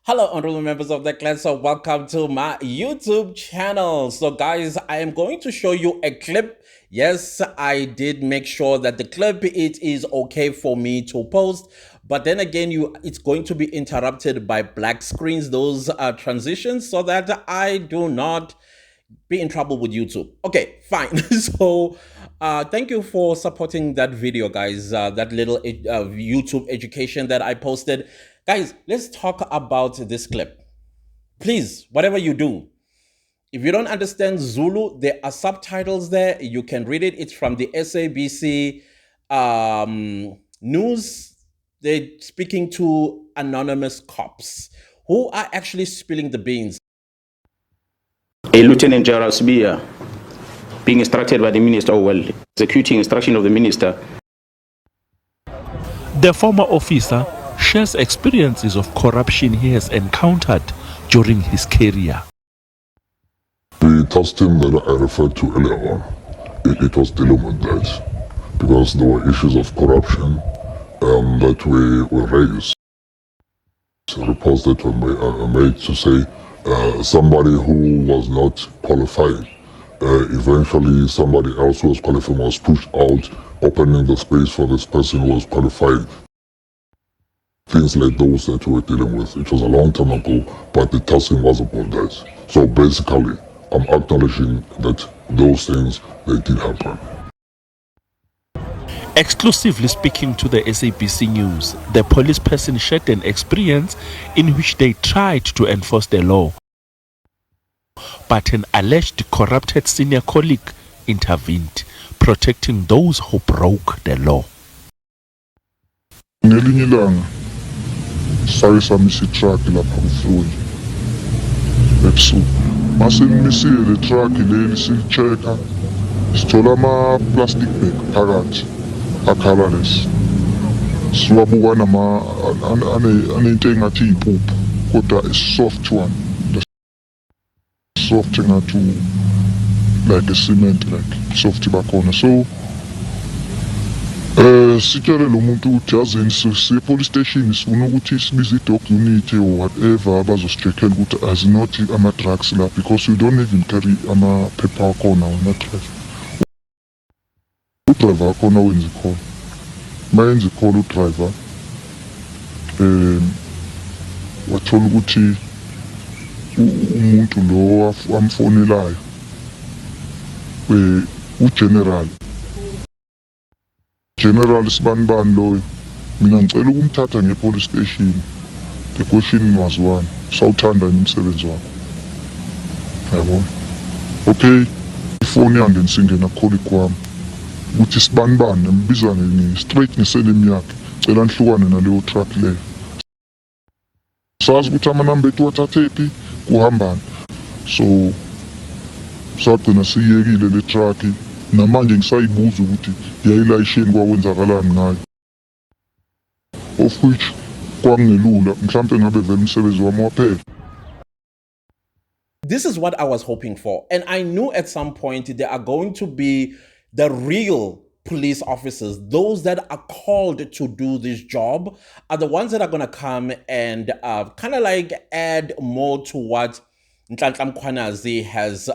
Hello, honorable members of the clan. So, welcome to my YouTube channel. So, guys, I am going to show you a clip. Yes, I did make sure that the clip it is okay for me to post, but then again, it's going to be interrupted by black screens, those transitions, so that I do not be in trouble with YouTube. Okay, fine. So, thank you for supporting that video, guys. That little YouTube education that I posted. Guys, let's talk about this clip. Please, whatever you do, if you don't understand Zulu, there are subtitles there. You can read it. It's from the SABC news. They're speaking to anonymous cops who are actually spilling the beans. A Lieutenant General Sibia being instructed by the minister, executing instruction of the minister. The former officer shares experiences of corruption he has encountered during his career. The task team that I referred to earlier on, it was dealing with that because there were issues of corruption that were raised. Reports that were made to say somebody who was not qualified, eventually somebody else who was qualified was pushed out, opening the space for this person who was qualified. Things like those that we were dealing with. It was a long time ago, but the tasking was about that. So basically, I'm acknowledging that those things, they did happen. Exclusively speaking to the SABC News, the police person shared an experience in which they tried to enforce the law, but an alleged corrupted senior colleague intervened, protecting those who broke the law. Ngelinye ilanga sake samisa itruck lapha kufloli ebusuku. Mase nimisile le truck leli silichecka, sithola ama-plastic bag phakathi a-colourless. Siwabuka anento engathi iy'puphu kodwa i-soft one. Soft engathi like a cement, like soft bakhona. So sitshele lo muntu ukuthi yazini siye police station sifuna ukuthi sibize i-dog unit or whatever abazosicheckela ukuthi azinothi ama-drugs la because we don't even carry amaphepha akhona wena driver. Udriver akhona wenza i-call. Uma yenza i-call udriver wathola ukuthi umuntu lo amfonelayo ugeneral Sibanibani loyo. Mina ngicela ukumthatha nge-police station. The question was one, sawuthanda yini umsebenzi wakho? Yabona? Okay, ifoni yange singena colleague kwami. Ukuthi Sibanibani nimbiza straight ngeselimi yakhe. Cela nihlukane naleyo truck leyo. Sazi ukuthi amanamba ethu wathathephi kuhambani. So sagcina siyekile le truck. Namanje ngisayibuza ukuthi yayilayishini kwakwenzakalani ngayo. Of which kwangelula mhlambe ngabe vele umsebenzi wami waphela. This is what I was hoping for. And I knew at some point there are going to be the real police officers, those that are called to do this job, are the ones that are going to come and kind of like add more to what Nhlanhla Mkhwanazi has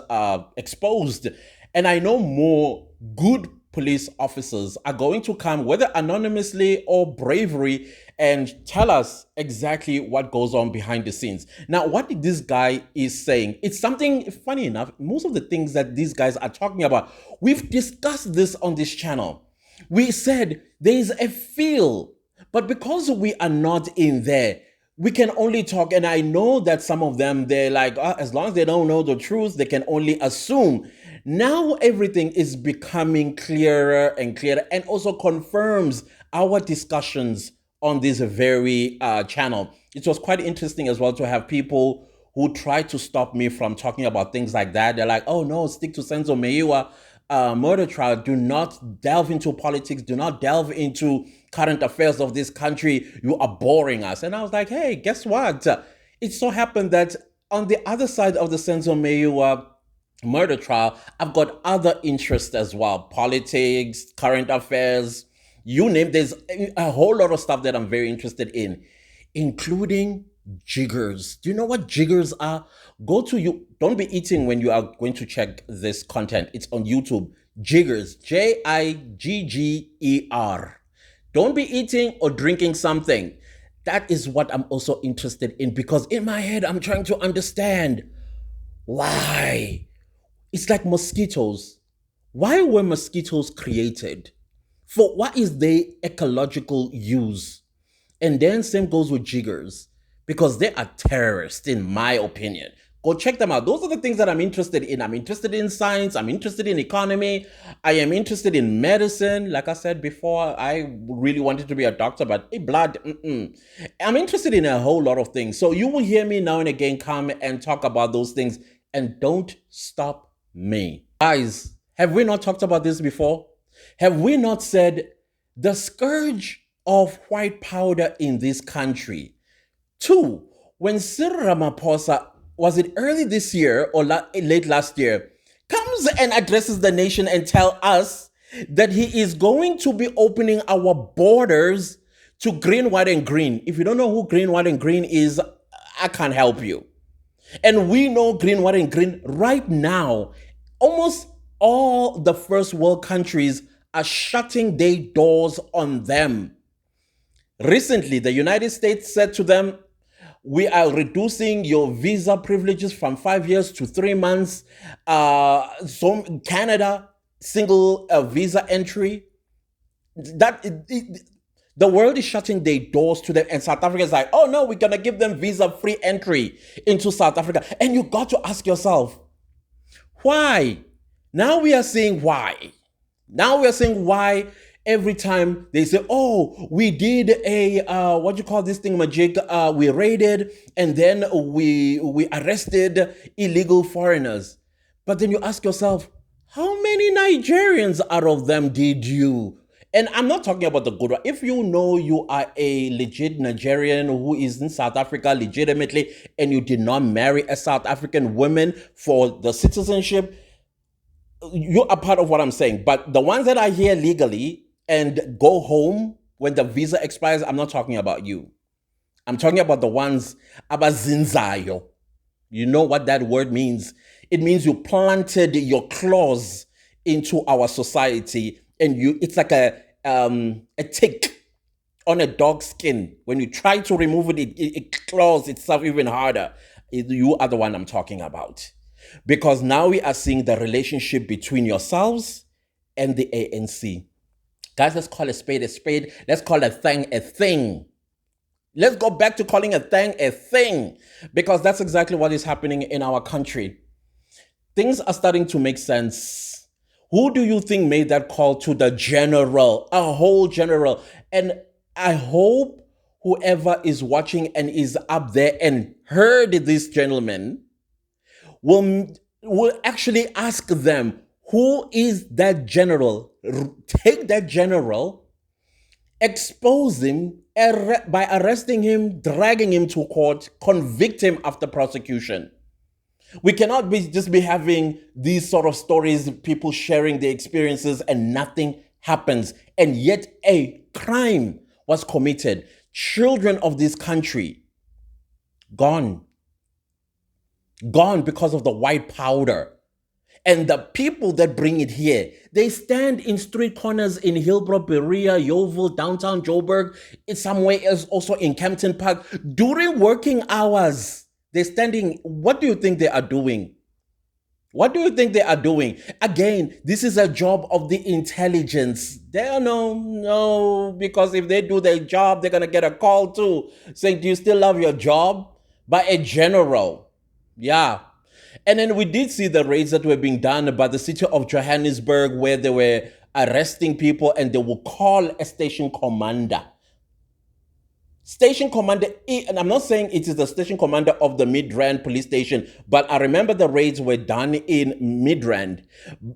exposed. And I know more good police officers are going to come, whether anonymously or bravery, and tell us exactly what goes on behind the scenes. Now, what this guy is saying, it's something funny enough. Most of the things that these guys are talking about, we've discussed this on this channel. We said there is a feel, but because we are not in there, we can only talk. And I know that some of them, they're like, as long as they don't know the truth, they can only assume. Now everything is becoming clearer and clearer, and also confirms our discussions on this very channel. It was quite interesting as well to have people who try to stop me from talking about things like that. They're like, oh no, stick to Senzo Meyiwa murder trial. Do not delve into politics. Do not delve into current affairs of this country. You are boring us. And I was like, hey, guess what? It so happened that on the other side of the Senzo Meyiwa murder trial, I've got other interests as well. Politics, current affairs, you name. There's a whole lot of stuff that I'm very interested in, including Jiggers. Do you know what jiggers are? Go to you. Don't be eating when you are going to check this content. It's on YouTube. Jiggers. Jigger. Don't be eating or drinking something. That is what I'm also interested in, because in my head, I'm trying to understand why. It's like mosquitoes. Why were mosquitoes created? For what is their ecological use? And then same goes with jiggers, because they are terrorists, in my opinion. Go check them out. Those are the things that I'm interested in. I'm interested in science. I'm interested in economy. I am interested in medicine. Like I said before, I really wanted to be a doctor, but blood, I'm interested in a whole lot of things. So you will hear me now and again come and talk about those things, and don't stop me. Guys, have we not talked about this before? Have we not said the scourge of white powder in this country? Two, when Cyril Ramaphosa, was it early this year or late last year, comes and addresses the nation and tell us that he is going to be opening our borders to green, white, and green. If you don't know who green, white, and green is, I can't help you. And we know green, white, and green right now. Almost all the first world countries are shutting their doors on them. Recently, the United States said to them, we are reducing your visa privileges from 5 years to 3 months. Canada, single visa entry. The world is shutting their doors to them, and South Africa is like, oh no, we're going to give them visa-free entry into South Africa. And you got to ask yourself, why? Now we are saying why. Now we are saying why every time they say, oh, we did a, what you call this thing, magic, we raided and then we arrested illegal foreigners. But then you ask yourself, how many Nigerians out of them did you? And I'm not talking about the good one. If you know you are a legit Nigerian who is in South Africa legitimately and you did not marry a South African woman for the citizenship, you are part of what I'm saying. But the ones that are here legally and go home when the visa expires, I'm not talking about you. I'm talking about the ones abazinzayo. You know what that word means? It means you planted your claws into our society, and it's like a tick on a dog's skin. When you try to remove it, it claws itself even harder. You are the one I'm talking about. Because now we are seeing the relationship between yourselves and the ANC. Guys, let's call a spade a spade. Let's call a thing a thing. Let's go back to calling a thing, because that's exactly what is happening in our country. Things are starting to make sense. Who do you think made that call to the general, a whole general? And I hope whoever is watching and is up there and heard this gentleman will actually ask them, who is that general? Take that general, expose him by arresting him, dragging him to court, convict him after prosecution. We cannot just be having these sort of stories, people sharing their experiences and nothing happens. And yet a crime was committed. Children of this country gone because of the white powder. And the people that bring it here, they stand in street corners in Hillbrow, Berea, Yeovil, downtown Joburg, it's somewhere else, also in Campton Park, during working hours. They're standing. What do you think they are doing? What do you think they are doing? Again, this is a job of the intelligence. They are no, because if they do their job, they're going to get a call too, saying, do you still love your job? By a general. Yeah. And then we did see the raids that were being done by the city of Johannesburg, where they were arresting people and they will call a station commander. Station commander, and I'm not saying it is the station commander of the Midrand police station, but I remember the raids were done in Midrand.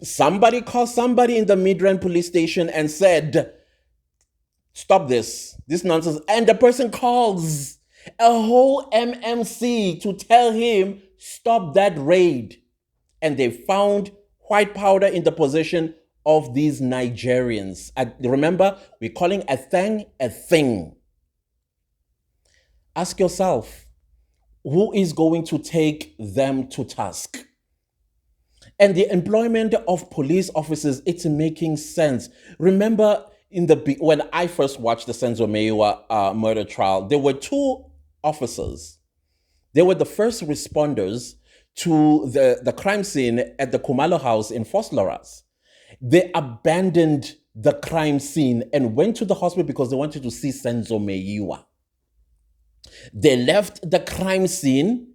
Somebody called somebody in the Midrand police station and said, stop this nonsense. And the person calls a whole MMC to tell him, stop that raid. And they found white powder in the possession of these Nigerians. Remember, we're calling a thing a thing. Ask yourself, who is going to take them to task. And the employment of police officers, it's making sense. Remember, when I first watched the Senzo Meyiwa murder trial, there were two officers. They were the first responders to the crime scene at the Khumalo house in Vosloorus. They abandoned the crime scene and went to the hospital because they wanted to see Senzo Meyiwa. They left the crime scene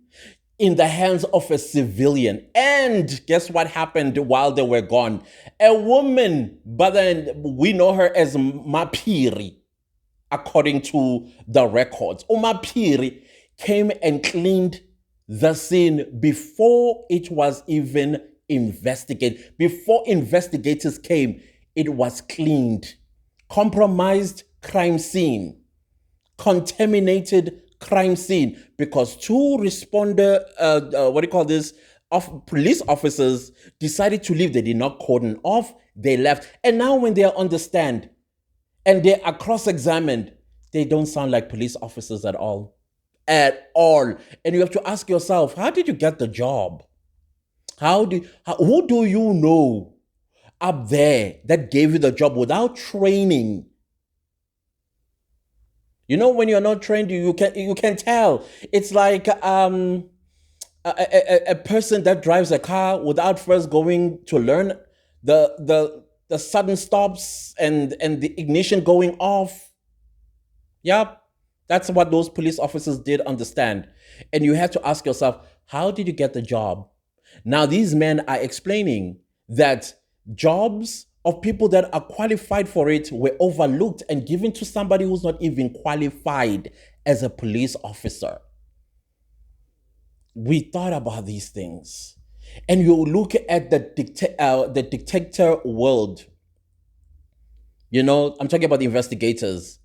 in the hands of a civilian. And guess what happened while they were gone? A woman, but then we know her as Mapiri, according to the records. Mapiri came and cleaned the scene before it was even investigated. Before investigators came, it was cleaned. Compromised crime scene. Contaminated crime scene because two police officers decided to leave. They did not cordon off. They left. And now when they are on the stand and they are cross-examined, they don't sound like police officers at all. At all. And you have to ask yourself, how did you get the job? Who do you know up there that gave you the job without training? You know, when you're not trained, you can tell. It's like a person that drives a car without first going to learn the sudden stops and the ignition going off. Yeah, that's what those police officers did understand. And you have to ask yourself, how did you get the job? Now, these men are explaining that jobs of people that are qualified for it were overlooked and given to somebody who's not even qualified as a police officer. We thought about these things. And you look at the detector world. You know, I'm talking about the investigators.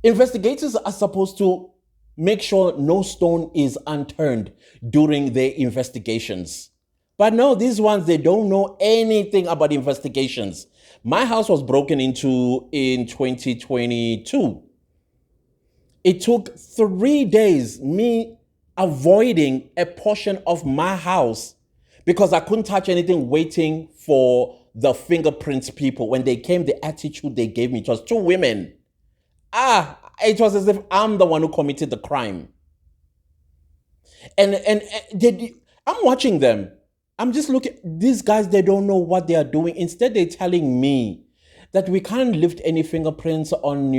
Investigators are supposed to make sure no stone is unturned during their investigations. But no, these ones, they don't know anything about investigations. My house was broken into in 2022. It took 3 days, me avoiding a portion of my house because I couldn't touch anything, waiting for the fingerprints people. When they came, the attitude they gave me, it was two women. It was as if I'm the one who committed the crime. And I'm watching them. I'm just looking, these guys, they don't know what they are doing. Instead, they're telling me that we can't lift any fingerprints on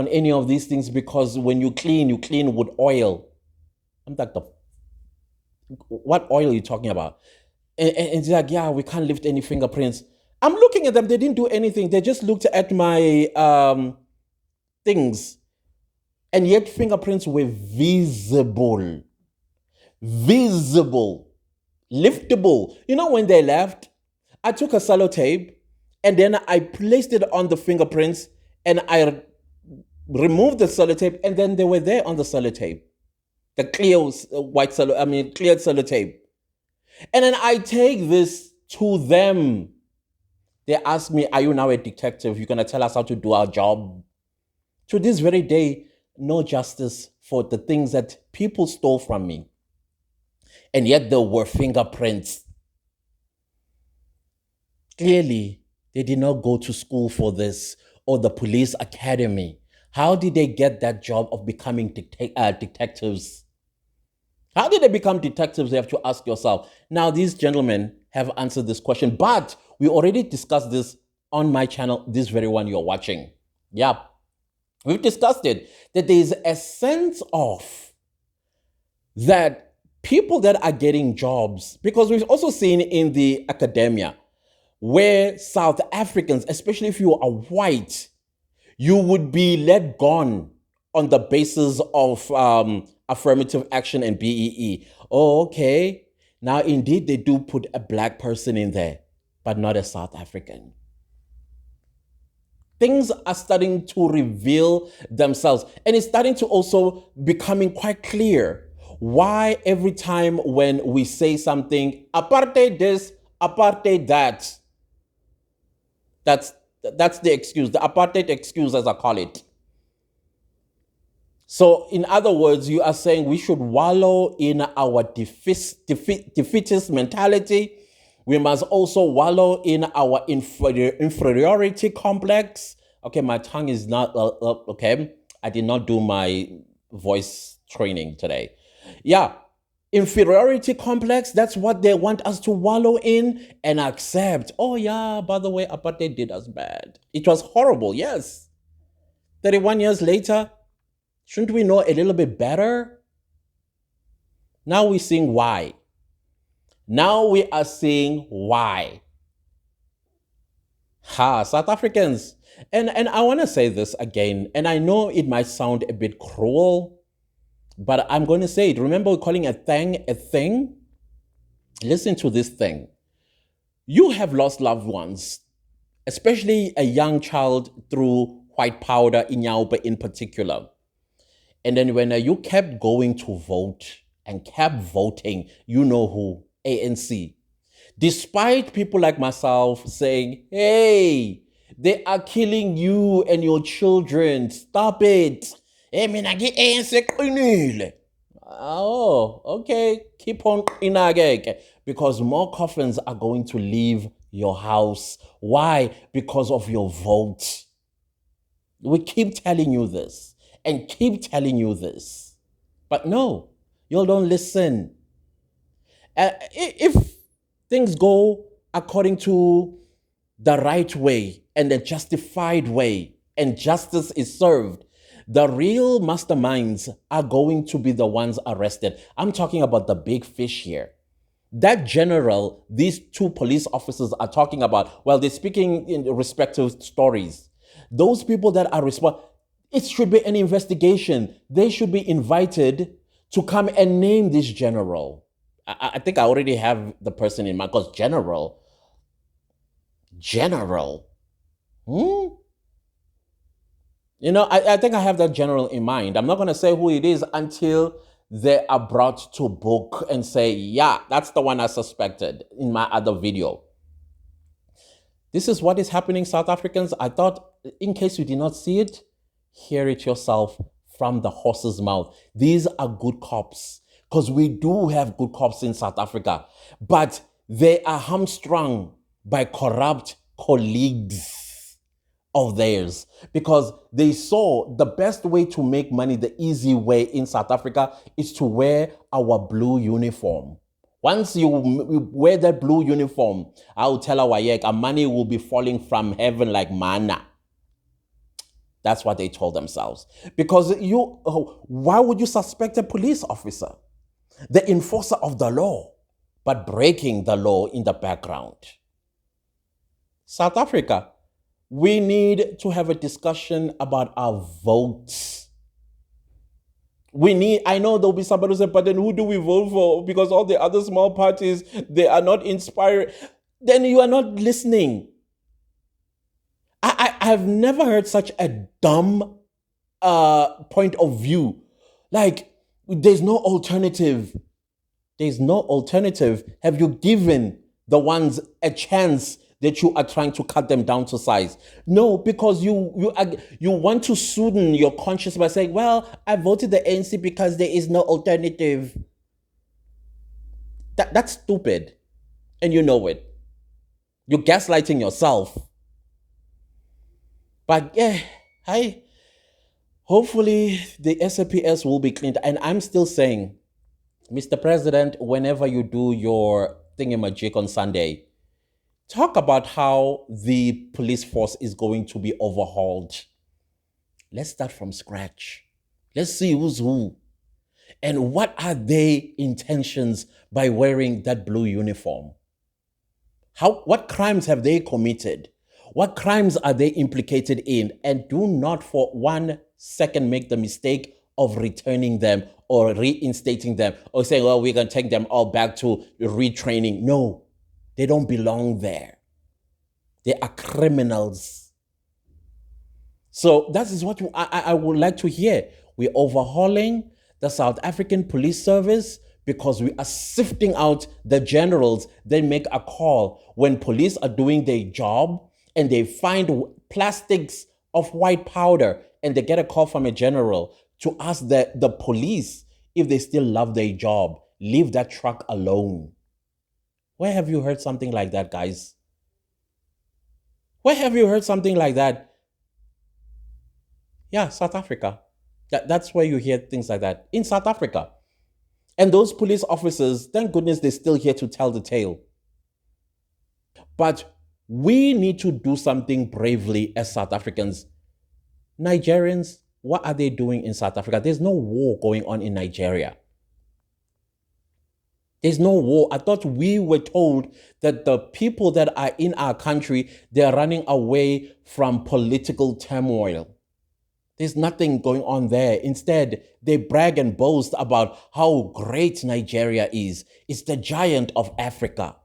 any of these things because when you clean with oil. I'm like, what oil are you talking about? And they're like, yeah, we can't lift any fingerprints. I'm looking at them, they didn't do anything. They just looked at my things. And yet fingerprints were visible. Liftable. You know, when they left, I took a sellotape and then I placed it on the fingerprints and I removed the sellotape and then they were there on the sellotape. The clear cleared sellotape. And then I take this to them. They ask me, are you now a detective? You're going to tell us how to do our job? To this very day, no justice for the things that people stole from me. And yet there were fingerprints. Clearly, they did not go to school for this or the police academy. How did they get that job of becoming detectives? How did they become detectives? You have to ask yourself. Now, these gentlemen have answered this question, but we already discussed this on my channel, this very one you're watching. Yeah, we've discussed it, that there is a sense of that people that are getting jobs, because we've also seen in the academia where South Africans, especially if you are white, you would be let gone on the basis of affirmative action and BEE. Oh, okay. Now, indeed, they do put a black person in there, but not a South African. Things are starting to reveal themselves, and it's starting to also becoming quite clear why every time when we say something, apartheid this, apartheid that, that's the excuse, the apartheid excuse as I call it. So, in other words, you are saying we should wallow in our defeatist mentality. We must also wallow in our inferiority complex. Okay, my tongue is not, okay. I did not do my voice training today. Yeah, inferiority complex, that's what they want us to wallow in and accept. Oh, yeah, by the way, apartheid did us bad. It was horrible, yes. 31 years later, shouldn't we know a little bit better? Now we're seeing why. Now we are seeing why. South Africans. And I want to say this again, and I know it might sound a bit cruel, but I'm going to say it. Remember, we're calling a thing a thing? Listen to this thing. You have lost loved ones, especially a young child through white powder in Nyaupa in particular. And then when you kept going to vote and kept voting, you know who, ANC. Despite people like myself saying, hey, they are killing you and your children. Stop it. Hey, mina get ANC qinile. Oh, okay. Keep on qinake. Because more coffins are going to leave your house. Why? Because of your vote. We keep telling you this and keep telling you this. But no, you don't listen. If things go according to the right way and the justified way and justice is served, the real masterminds are going to be the ones arrested. I'm talking about the big fish here. That general, these two police officers are talking about, well, they're speaking in respective stories. Those people that are responsible, it should be an investigation. They should be invited to come and name this general. I think I already have the person in mind, because general. You know, I think I have that general in mind. I'm not going to say who it is until they are brought to book and say, yeah, that's the one I suspected in my other video. This is what is happening, South Africans. I thought, in case you did not see it, hear it yourself from the horse's mouth. These are good cops, because we do have good cops in South Africa, but they are hamstrung by corrupt colleagues of theirs, because they saw the best way to make money, the easy way in South Africa, is to wear our blue uniform. Once you wear that blue uniform, I will tell our Yek, money will be falling from heaven like manna. That's what they told themselves. Because why would you suspect a police officer, the enforcer of the law, but breaking the law in the background? South Africa, we need to have a discussion about our votes. I know there'll be somebody who said, but then who do we vote for? Because all the other small parties, they are not inspired. Then you are not listening. I've never heard such a dumb point of view. Like, there's no alternative. There's no alternative. Have you given the ones a chance that you are trying to cut them down to size? No, because you want to soothe your conscience by saying, well, I voted the ANC because there is no alternative. That's stupid. And you know it. You're gaslighting yourself. But yeah, hopefully the SAPS will be cleaned. And I'm still saying, Mr. President, whenever you do your thingamajig on Sunday, talk about how the police force is going to be overhauled. Let's start from scratch. Let's see who's who. And what are their intentions by wearing that blue uniform? What crimes have they committed? What crimes are they implicated in? And do not for 1 second make the mistake of returning them or reinstating them or saying, well, we're going to take them all back to retraining. No, they don't belong there. They are criminals. So that is what I would like to hear. We're overhauling the South African Police Service because we are sifting out the generals. They make a call when police are doing their job and they find plastics of white powder and they get a call from a general to ask the police if they still love their job. Leave that truck alone. Where have you heard something like that, guys? Where have you heard something like that? Yeah, South Africa. That's where you hear things like that. In South Africa. And those police officers, thank goodness they're still here to tell the tale. But we need to do something bravely as South Africans. Nigerians, what are they doing in South Africa? There's no war going on in Nigeria. There's no war. I thought we were told that the people that are in our country, they're running away from political turmoil. There's nothing going on there. Instead, they brag and boast about how great Nigeria is. It's the giant of Africa.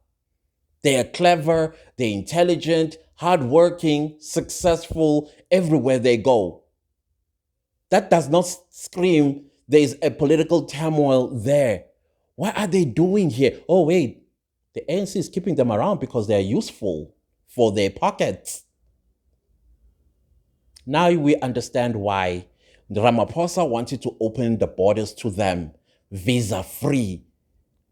They are clever, they're intelligent, hardworking, successful everywhere they go. That does not scream there's a political turmoil there. What are they doing here? Oh, wait, the ANC is keeping them around because they're useful for their pockets. Now we understand why Ramaphosa wanted to open the borders to them, visa-free.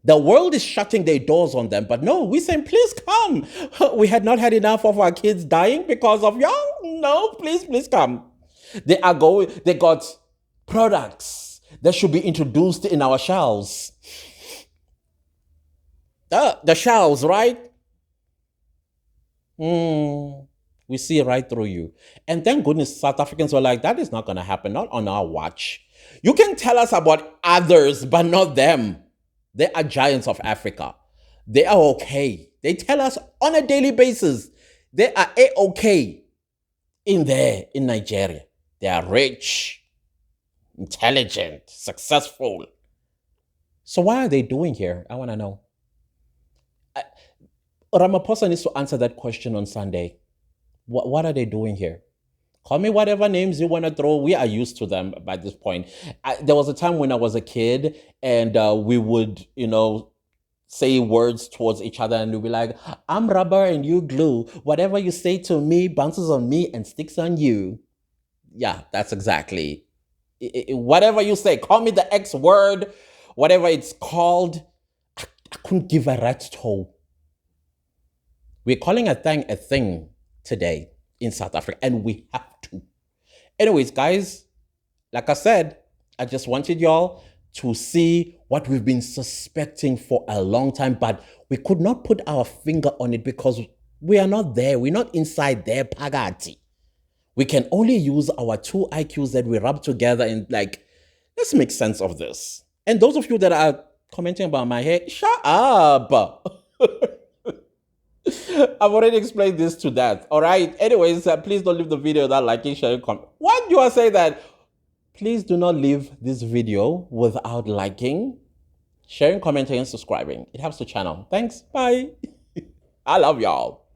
The world is shutting their doors on them, but no, we saying, please come. We had not had enough of our kids dying because of y'all. No, please come. They got products that should be introduced in our shelves. The shelves, right? We see right through you. And thank goodness South Africans were like, that is not going to happen, not on our watch. You can tell us about others, but not them. They are giants of Africa. They are okay. They tell us on a daily basis. They are okay in there in Nigeria. They are rich, intelligent, successful. So what are they doing here? I want to know. Ramaphosa needs to answer that question on Sunday. What are they doing here? Call me whatever names you want to throw. We are used to them by this point. There was a time when I was a kid and we would, say words towards each other and we'd be like, I'm rubber and you glue. Whatever you say to me bounces on me and sticks on you. Yeah, that's exactly. Whatever you say, call me the X word, whatever it's called. I couldn't give a rat's toe. We're calling a thing today in South Africa, and we have to. Anyways, guys, like I said, I just wanted y'all to see what we've been suspecting for a long time, but we could not put our finger on it because we are not there. We're not inside their pagati. We can only use our two IQs that we rub together and let's make sense of this. And those of you that are commenting about my hair, shut up. I've already explained this to that. All right. Anyways, please don't leave the video without liking, sharing, comment. What do I say that? Please do not leave this video without liking, sharing, commenting, and subscribing. It helps the channel. Thanks. Bye. I love y'all.